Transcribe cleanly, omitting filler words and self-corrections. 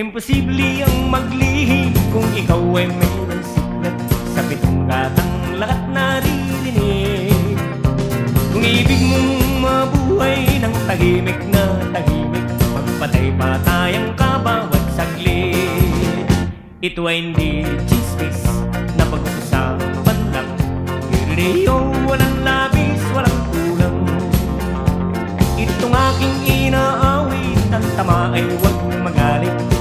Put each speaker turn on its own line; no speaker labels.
Imposible ang maglihim kung ikaw ay mayroong siklat sa pitong gatang lahat naririnig. Kung ibig mong mabuhay ng tahimik na tahimik, magpatay-patay ang kabawat saglit. Ito ay hindi chismis na pag-uusapan lang, hireo, walang labis, walang kulang. Itong aking inaawit, ang tama ay huwag magalit.